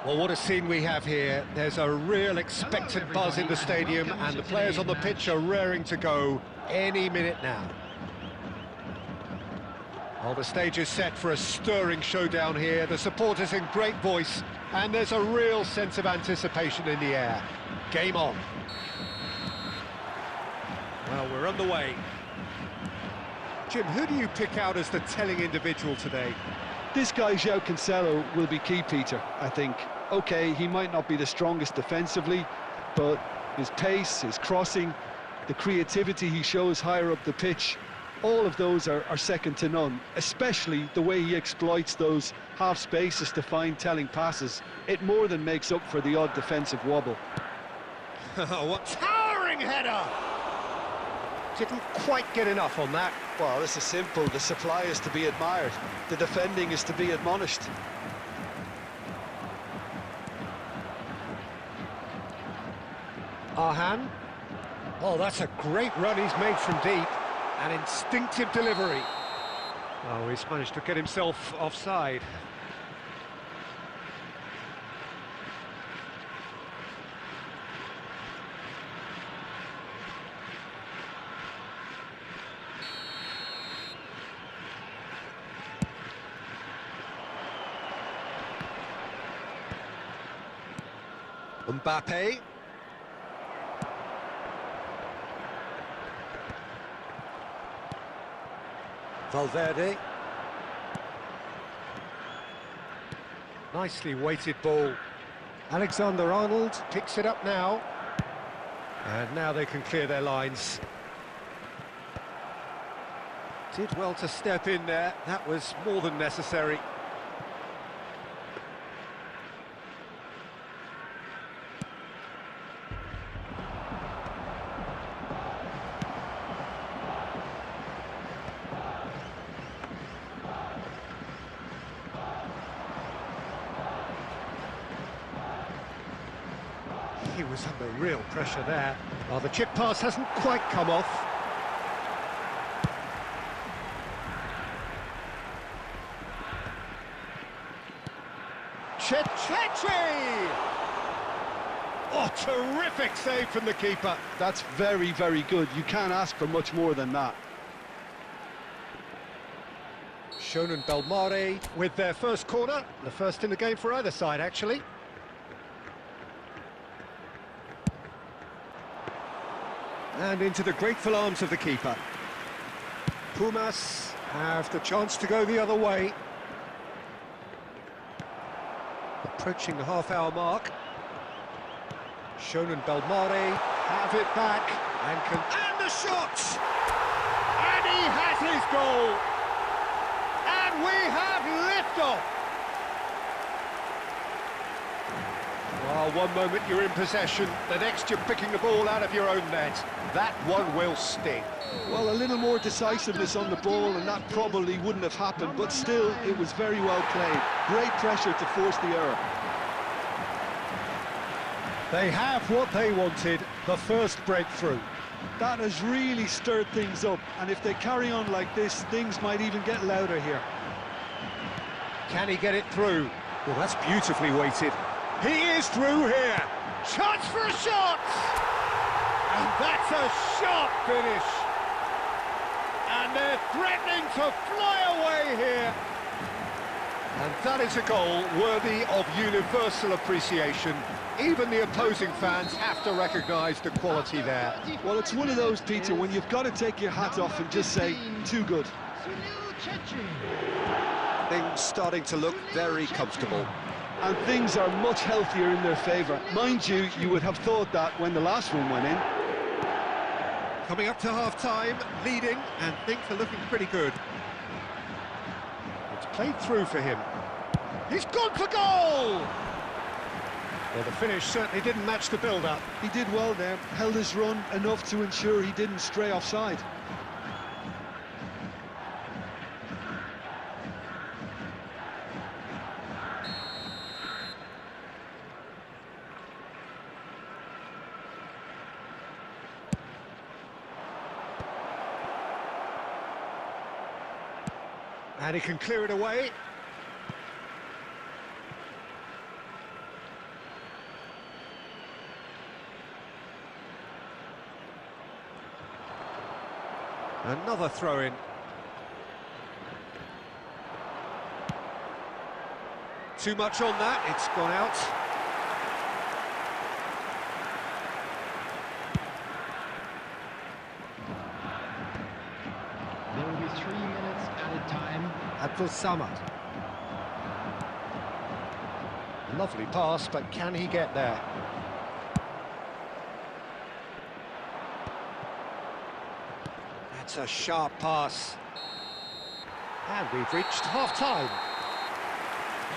Well, what a scene we have here. There's a real expectant buzz in the stadium, and the players on the pitch are raring to go any minute now. Well, the stage is set for a stirring showdown here. The supporters in great voice, and there's a real sense of anticipation in the air. Game on. Well, we're underway. Jim, who do you pick out as the telling individual today? This guy, João Cancelo, will be key, Peter, I think. OK, he might not be the strongest defensively, but his pace, his crossing, the creativity he shows higher up the pitch, all of those are second to none, especially the way he exploits those half spaces to find telling passes. It more than makes up for the odd defensive wobble. What towering header! Didn't quite get enough on that. Well, this is simple. The supply is to be admired. The defending is to be admonished. Arhan. Oh, that's a great run he's made from deep. An instinctive delivery. Oh, he's managed to get himself offside. Mbappe. Valverde. Nicely weighted ball. Alexander-Arnold picks it up now. And now they can clear their lines. Did well to step in there. That was more than necessary. He was under real pressure there. Oh, the chip pass hasn't quite come off. Checheche! Oh, terrific save from the keeper. That's very, very good. You can't ask for much more than that. Shonen Belmare with their first corner. The first in the game for either side, actually. And into the grateful arms of the keeper. Pumas have the chance to go the other way. Approaching the half-hour mark. Shonen Belmare have it back and the shot! And he has his goal! And we have liftoff! Well, one moment you're in possession, the next you're picking the ball out of your own net. That one will sting. Well, a little more decisiveness on the ball and that probably wouldn't have happened, but still, it was very well played. Great pressure to force the error. They have what they wanted, the first breakthrough. That has really stirred things up, and if they carry on like this, things might even get louder here. Can he get it through? Well, that's beautifully weighted. He is through here. Chance for a shot! And that's a sharp finish. And they're threatening to fly away here. And that is a goal worthy of universal appreciation. Even the opposing fans have to recognise the quality there. Well, it's one of those, Peter, when you've got to take your hat off and just say, too good. Things starting to look very comfortable. And things are much healthier in their favour. Mind you, you would have thought that when the last one went in. Coming up to half-time, leading, and things are looking pretty good. It's played through for him. He's gone for goal! Well, the finish certainly didn't match the build-up. He did well there, held his run enough to ensure he didn't stray offside. And he can clear it away. Another throw-in. Too much on that, it's gone out. There will be 3 minutes added time. Abdul Samad. Lovely pass, but can he get there? That's a sharp pass. And we've reached half-time.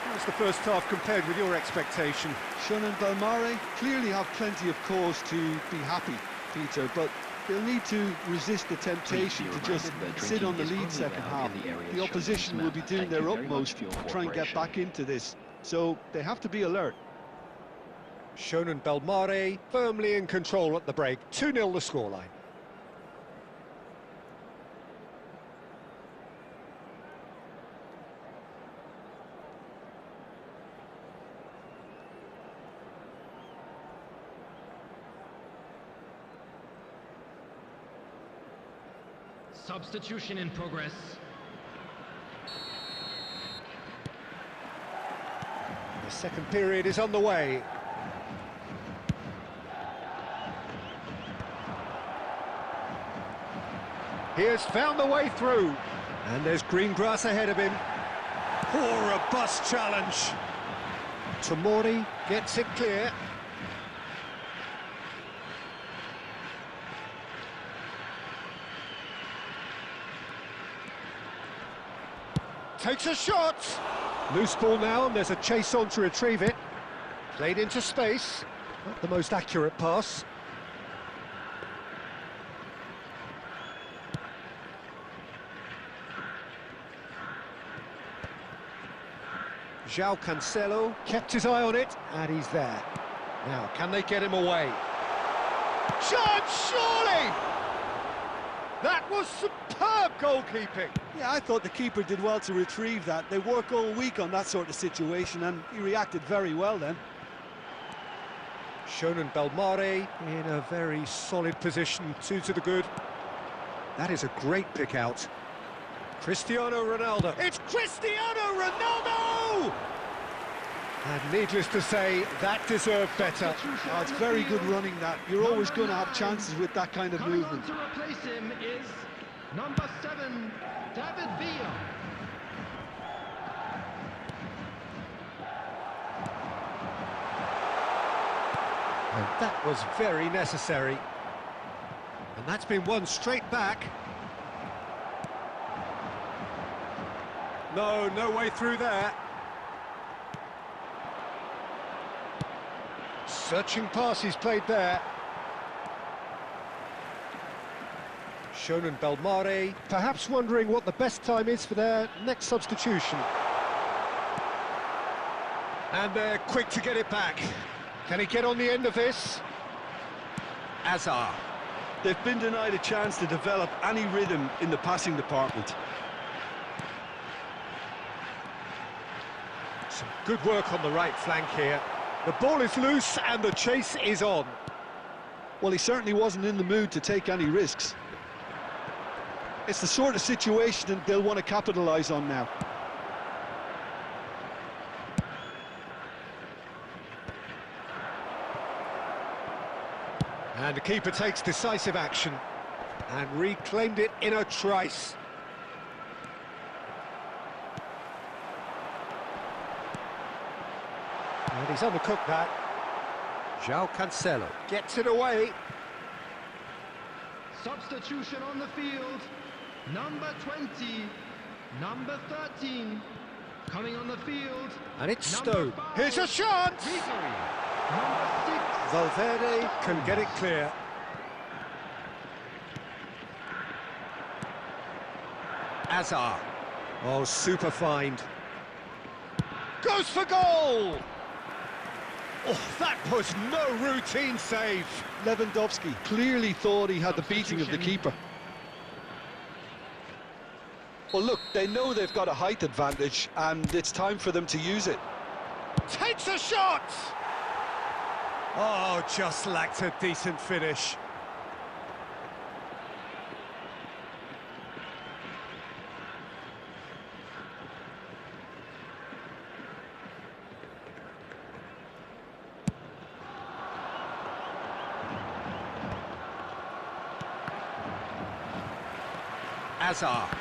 How's the first half compared with your expectation? Shonan Belmare clearly have plenty of cause to be happy, Peter, but they'll need to resist the temptation to just sit on the lead second half. The opposition will be doing their utmost to try and get back into this, so they have to be alert. Shonan Belmare firmly in control at the break. 2-0 the scoreline. Substitution in progress. The second period is on the way. He has found the way through. And there's green grass ahead of him. Poor robust challenge. Tomori gets it clear. Takes a shot. Loose ball now, and there's a chase on to retrieve it. Played into space. Not the most accurate pass. João Cancelo kept his eye on it, and he's there. Now, can they get him away? Chance, surely! That was superb goalkeeping. Yeah, I thought the keeper did well to retrieve that. They work all week on that sort of situation, and he reacted very well then. Shonan Belmare in a very solid position, 2 to the good. That is a great pick out. Cristiano Ronaldo. It's Cristiano Ronaldo! And needless to say, that deserved better. Oh, it's very good running that. You're always going to have chances with that kind of Coming on movement. to replace him is number 7, David Villa. And that was very necessary. And that's been won straight back. No way through there. Searching pass he's played there. Shonan Belmare, perhaps wondering what the best time is for their next substitution. And they're quick to get it back. Can he get on the end of this? Azar. They've been denied a chance to develop any rhythm in the passing department. Some good work on the right flank here. The ball is loose and the chase is on. Well, he certainly wasn't in the mood to take any risks. It's the sort of situation that they'll want to capitalise on now. And the keeper takes decisive action and reclaimed it in a trice. And he's undercooked that. João Cancelo gets it away. Substitution on the field. Number 20, number 13, coming on the field. And it's Number Stowe. 5, Here's a chance! Gregory. Number 6, Valverde can get it clear. Azar. Oh, super find. Goes for goal! Oh, that was no routine save. Lewandowski clearly thought he had the beating of the keeper. Well, look, they know they've got a height advantage, and it's time for them to use it. Takes a shot! Oh, just lacked a decent finish. Hazard.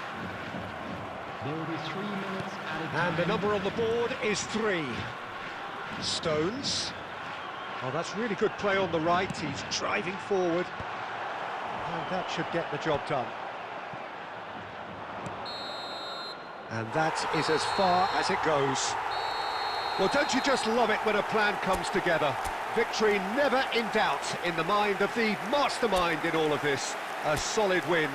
There will be 3 minutes added time. And the number on the board is 3. Stones. Oh, that's really good play on the right. He's driving forward. And that should get the job done. And that is as far as it goes. Well, don't you just love it when a plan comes together? Victory never in doubt in the mind of the mastermind in all of this. A solid win.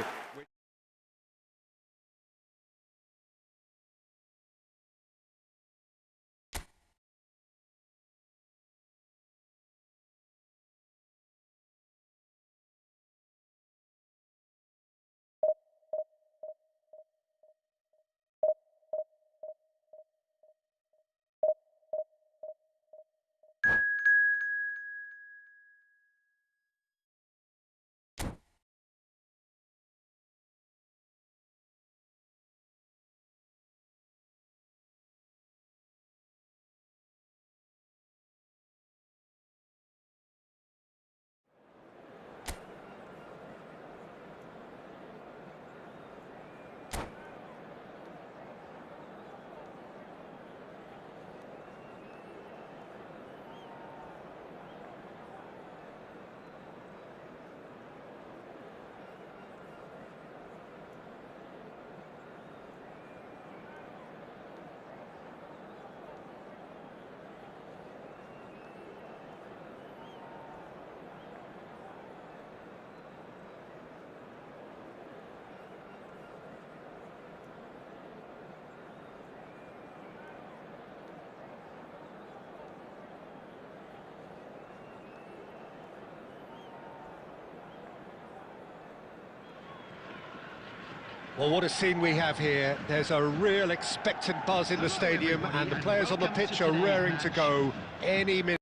Well, what a scene we have here. There's a real expectant buzz in the stadium, and the players on the pitch are raring to go any minute.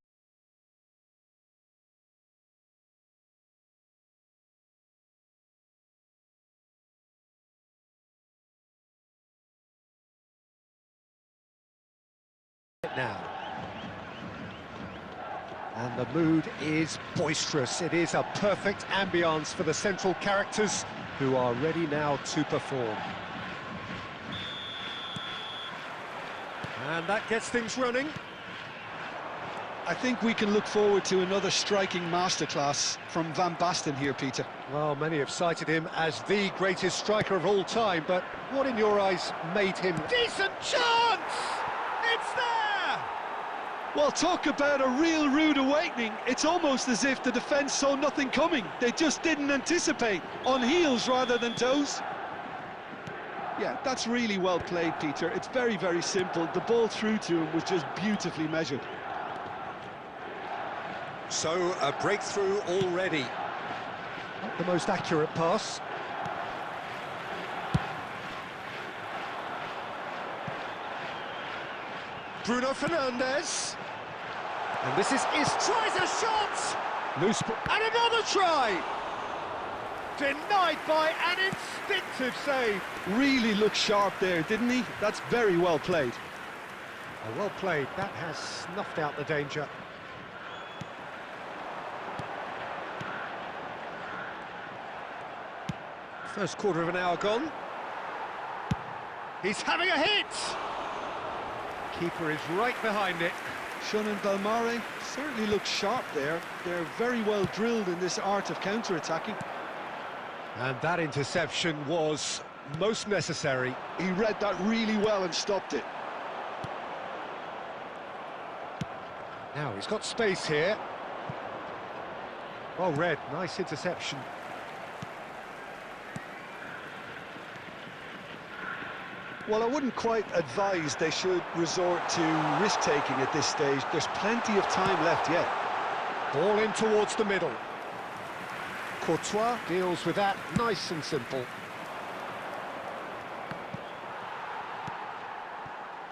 Now. And the mood is boisterous. It is a perfect ambience for the central characters who are ready now to perform. And that gets things running. I think we can look forward to another striking masterclass from Van Basten here, Peter. Well, many have cited him as the greatest striker of all time, but what in your eyes made him... Decent chance! It's there! Well, talk about a real rude awakening. It's almost as if the defence saw nothing coming. They just didn't anticipate, on heels rather than toes. Yeah, that's really well played, Peter. It's very, very simple. The ball through to him was just beautifully measured. So, a breakthrough already. Not the most accurate pass. Bruno Fernandes. And this is tries a shot! Loose ball, and another try! Denied by an instinctive save. Really looked sharp there, didn't he? That's very well played. Oh, well played. That has snuffed out the danger. First quarter of an hour gone. He's having a hit! Keeper is right behind it. Shun and Belmare certainly look sharp there. They're very well drilled in this art of counter-attacking. And that interception was most necessary. He read that really well and stopped it. Now he's got space here. Well read, nice interception. Well, I wouldn't quite advise they should resort to risk-taking at this stage. There's plenty of time left yet. Ball in towards the middle. Courtois deals with that, nice and simple.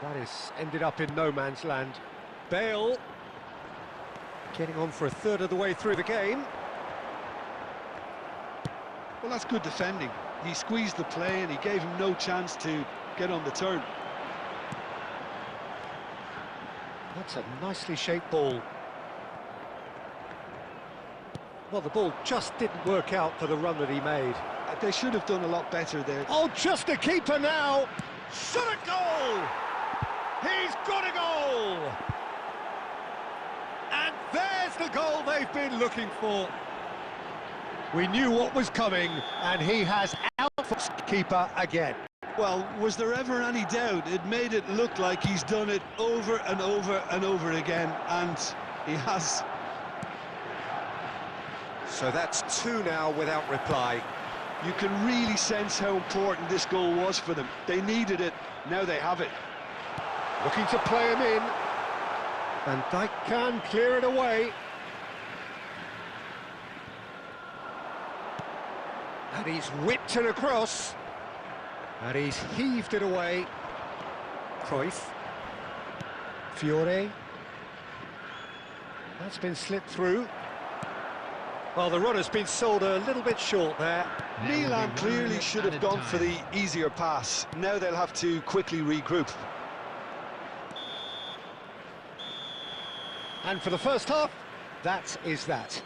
That is ended up in no man's land. Bale getting on for a third of the way through the game. Well, that's good defending. He squeezed the play and he gave him no chance to get on the turn. That's a nicely shaped ball. Well, the ball just didn't work out for the run that he made. They should have done a lot better there. Oh, just a keeper now! Shot a goal! He's got a goal! And there's the goal they've been looking for. We knew what was coming, and he has out keeper again. Well, was there ever any doubt? It made it look like he's done it over and over and over again, and he has. So that's 2 now without reply. You can really sense how important this goal was for them. They needed it, now they have it. Looking to play him in. And they can clear it away. And he's whipped it across. And he's heaved it away. Cruyff. Fiore. That's been slipped through. Well, the runner's been sold a little bit short there. Milan clearly should have gone for the easier pass. Now they'll have to quickly regroup. And for the first half, that is that.